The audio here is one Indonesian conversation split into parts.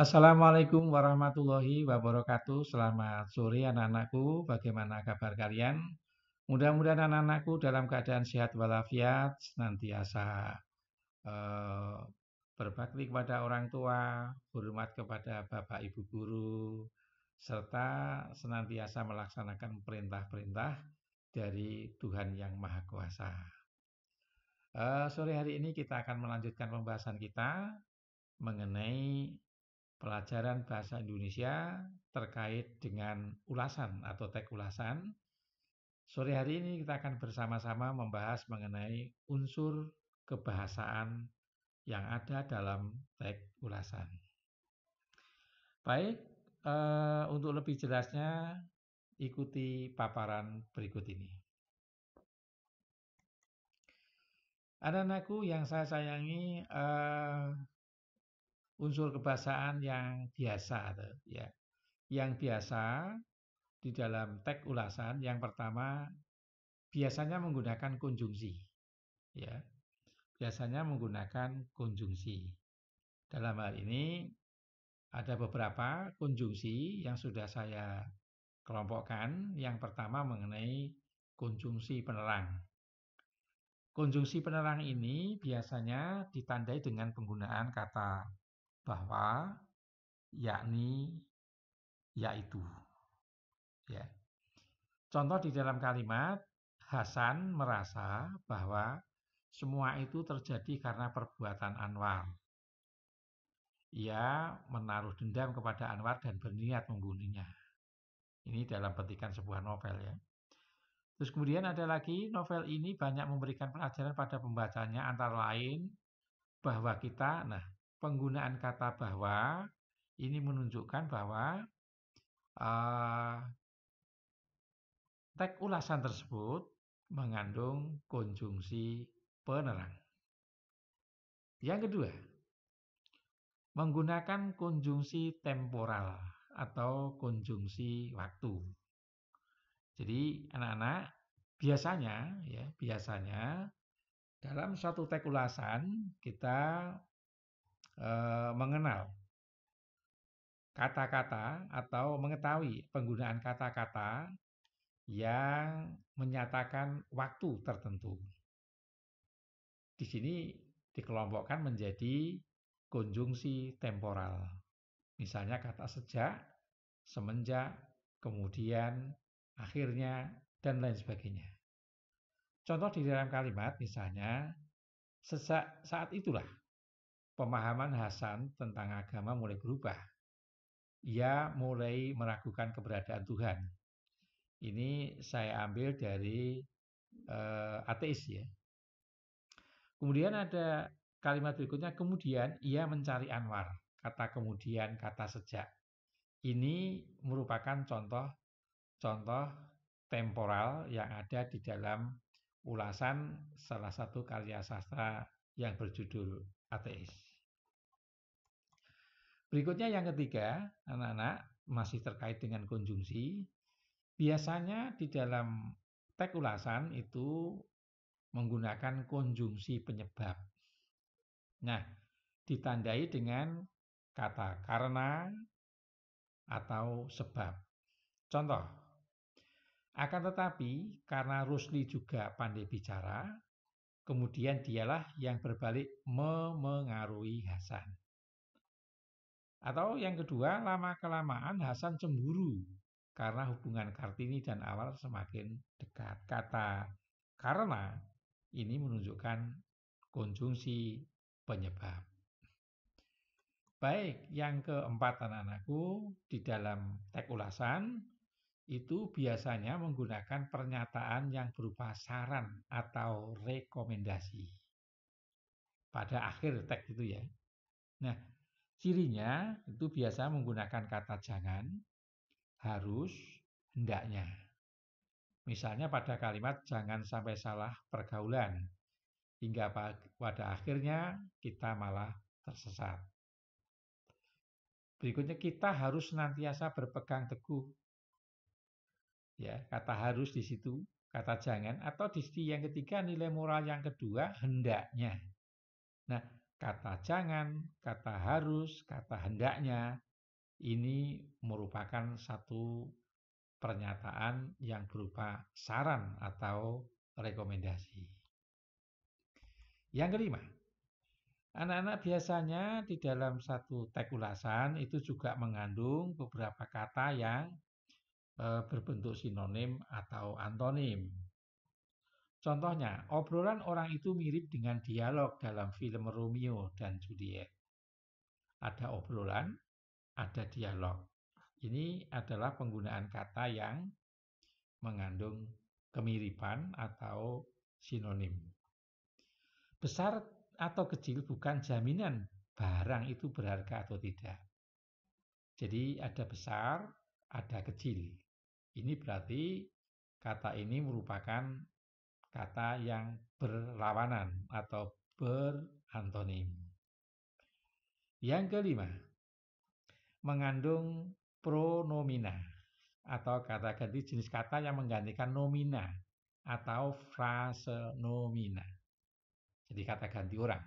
Assalamualaikum warahmatullahi wabarakatuh. Selamat sore anak-anakku. Bagaimana kabar kalian? Mudah-mudahan anak-anakku dalam keadaan sehat walafiat, senantiasa eh, berbakti kepada orang tua, hormat kepada bapak ibu guru, serta senantiasa melaksanakan perintah-perintah dari Tuhan Yang Maha Kuasa. Sore hari ini kita akan melanjutkan pembahasan kita mengenai pelajaran bahasa Indonesia terkait dengan ulasan atau teks ulasan. Sore hari ini kita akan bersama-sama membahas mengenai unsur kebahasaan yang ada dalam teks ulasan. Baik, untuk lebih jelasnya ikuti paparan berikut ini. Anak-anakku yang saya sayangi, unsur kebahasaan yang biasa, ya. Yang biasa di dalam teks ulasan yang pertama biasanya menggunakan konjungsi, ya. Biasanya menggunakan konjungsi. Dalam hal ini ada beberapa konjungsi yang sudah saya kelompokkan. Yang pertama mengenai konjungsi penerang. Konjungsi penerang ini biasanya ditandai dengan penggunaan kata bahwa, yakni, yaitu. Ya. Contoh di dalam kalimat, Hasan merasa bahwa semua itu terjadi karena perbuatan Anwar. Ia menaruh dendam kepada Anwar dan berniat membunuhnya. Ini dalam petikan sebuah novel, ya. Terus kemudian ada lagi, novel ini banyak memberikan pelajaran pada pembacanya, antara lain bahwa kita, penggunaan kata bahwa ini menunjukkan bahwa teks ulasan tersebut mengandung konjungsi penerang. Yang kedua, menggunakan konjungsi temporal atau konjungsi waktu. Jadi anak-anak biasanya dalam suatu teks ulasan kita mengenal kata-kata atau mengetahui penggunaan kata-kata yang menyatakan waktu tertentu. Di sini dikelompokkan menjadi konjungsi temporal. Misalnya kata sejak, semenjak, kemudian, akhirnya, dan lain sebagainya. Contoh di dalam kalimat misalnya, sejak saat itulah pemahaman Hasan tentang agama mulai berubah. Ia mulai meragukan keberadaan Tuhan. Ini saya ambil dari ateis, ya. Kemudian ada kalimat berikutnya, kemudian ia mencari Anwar. Kata kemudian, kata sejak. Ini merupakan contoh temporal yang ada di dalam ulasan salah satu karya sastra yang berjudul Ateis. Berikutnya yang ketiga, anak-anak, masih terkait dengan konjungsi. Biasanya di dalam teks ulasan itu menggunakan konjungsi penyebab. Nah, ditandai dengan kata karena atau sebab. Contoh, akan tetapi karena Rusli juga pandai bicara, kemudian dialah yang berbalik memengaruhi Hasan. Atau yang kedua, lama-kelamaan Hasan cemburu karena hubungan Kartini dan Awal semakin dekat. Kata karena ini menunjukkan konjungsi penyebab. Baik, yang keempat anak-anakku, di dalam teks ulasan itu biasanya menggunakan pernyataan yang berupa saran atau rekomendasi pada akhir teks itu, ya. Nah, cirinya itu biasa menggunakan kata jangan, harus, hendaknya. Misalnya pada kalimat jangan sampai salah pergaulan, hingga pada akhirnya kita malah tersesat. Berikutnya, kita harus senantiasa berpegang teguh. Ya, kata harus di situ, kata jangan, atau di sisi yang ketiga nilai moral yang kedua hendaknya. Nah, kata jangan, kata harus, kata hendaknya, ini merupakan satu pernyataan yang berupa saran atau rekomendasi. Yang kelima, anak-anak biasanya di dalam satu teks ulasan itu juga mengandung beberapa kata yang berbentuk sinonim atau antonim. Contohnya, obrolan orang itu mirip dengan dialog dalam film Romeo dan Juliet. Ada obrolan, ada dialog. Ini adalah penggunaan kata yang mengandung kemiripan atau sinonim. Besar atau kecil bukan jaminan barang itu berharga atau tidak. Jadi ada besar, ada kecil. Ini berarti kata ini merupakan kata yang berlawanan atau berantonim. Yang kelima, mengandung pronomina atau kata ganti jenis kata yang menggantikan nomina atau frase nomina. Jadi kata ganti orang.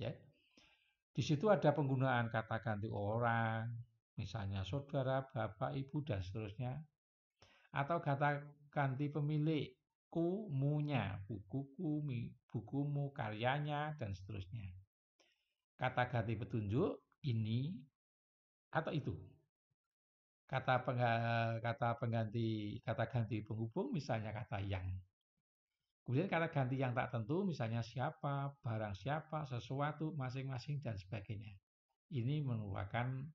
Ya. Di situ ada penggunaan kata ganti orang, misalnya saudara, bapak, ibu, dan seterusnya. Atau kata ganti pemilik, ku, munya, bukuku, bukumu, karyanya, dan seterusnya. Kata ganti petunjuk, ini atau itu. Kata ganti penghubung, misalnya kata yang. Kemudian kata ganti yang tak tentu, misalnya siapa, barang siapa, sesuatu, masing-masing, dan sebagainya. Ini merupakan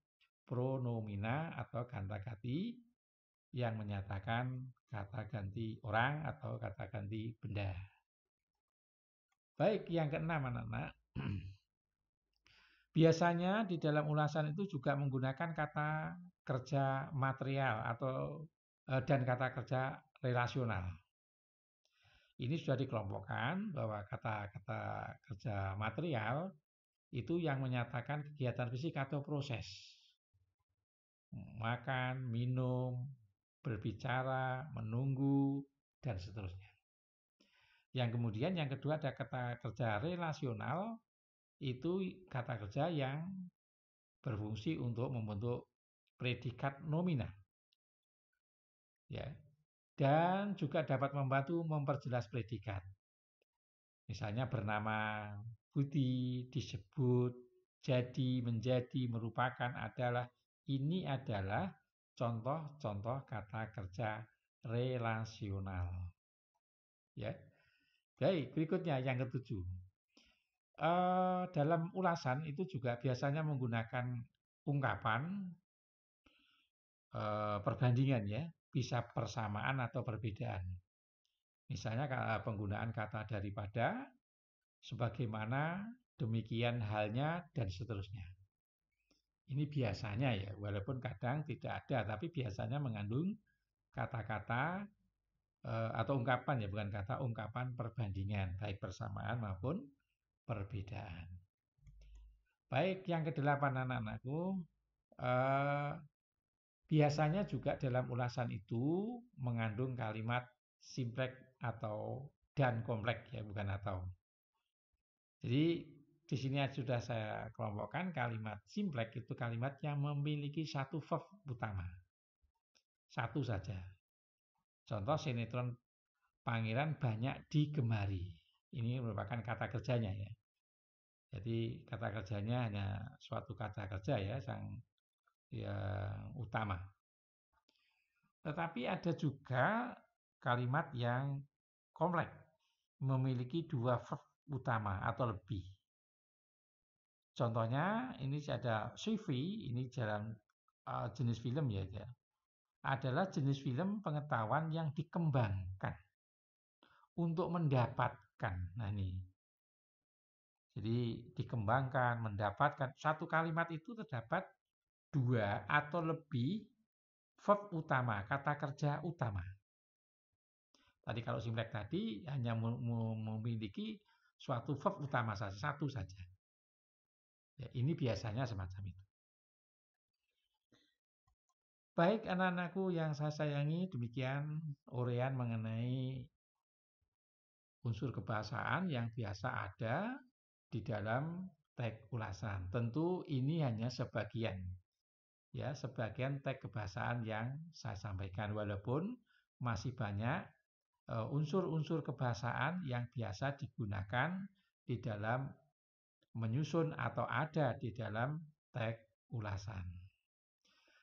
pronomina atau kata ganti yang menyatakan kata ganti orang atau kata ganti benda. Baik, yang keenam anak-anak. Biasanya di dalam ulasan itu juga menggunakan kata kerja material atau dan kata kerja relasional. Ini sudah dikelompokkan bahwa kata-kata kerja material itu yang menyatakan kegiatan fisik atau proses. Makan, minum, berbicara, menunggu, dan seterusnya. Yang kemudian yang kedua ada kata kerja relasional, itu kata kerja yang berfungsi untuk membentuk predikat nomina. Ya. Dan juga dapat membantu memperjelas predikat. Misalnya bernama Budi, disebut, jadi, menjadi, merupakan, adalah. Ini adalah contoh-contoh kata kerja relasional. Ya. Baik, berikutnya yang ketujuh. Dalam ulasan itu juga biasanya menggunakan ungkapan perbandingan ya, bisa persamaan atau perbedaan. Misalnya penggunaan kata daripada, sebagaimana, demikian halnya, dan seterusnya. Ini biasanya ya, walaupun kadang tidak ada, tapi biasanya mengandung kata-kata atau ungkapan ya, bukan kata, ungkapan perbandingan, baik persamaan maupun perbedaan. Baik, yang kedelapan anak-anakku, biasanya juga dalam ulasan itu mengandung kalimat simpleks atau dan kompleks ya, bukan atau. Jadi di sini sudah saya kelompokkan kalimat simpleks itu kalimat yang memiliki satu verb utama. Satu saja. Contoh sinetron Pangeran banyak digemari. Ini merupakan kata kerjanya ya. Jadi kata kerjanya hanya suatu kata kerja ya, yang utama. Tetapi ada juga kalimat yang kompleks, memiliki dua verb utama atau lebih. Contohnya ini ada CV, ini dalam jenis film ya, adalah jenis film pengetahuan yang dikembangkan untuk mendapatkan. Nah ini, jadi dikembangkan, mendapatkan. Satu kalimat itu terdapat dua atau lebih verb utama, kata kerja utama. Tadi kalau simpleks tadi hanya memiliki suatu verb utama saja, satu saja. Ya, ini biasanya semacam itu. Baik anak-anakku yang saya sayangi, demikian uraian mengenai unsur kebahasaan yang biasa ada di dalam teks ulasan. Tentu ini hanya sebagian, ya, sebagian teks kebahasaan yang saya sampaikan, walaupun masih banyak unsur-unsur kebahasaan yang biasa digunakan di dalam menyusun atau ada di dalam teks ulasan.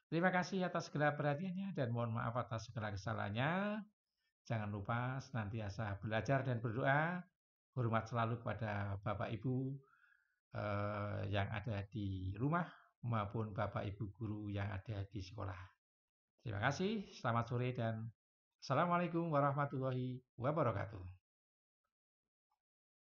Terima kasih atas segala perhatiannya dan mohon maaf atas segala kesalahannya. Jangan lupa senantiasa belajar dan berdoa. Hormat selalu kepada Bapak Ibu yang ada di rumah maupun Bapak Ibu guru yang ada di sekolah. Terima kasih, selamat sore dan Assalamualaikum warahmatullahi wabarakatuh.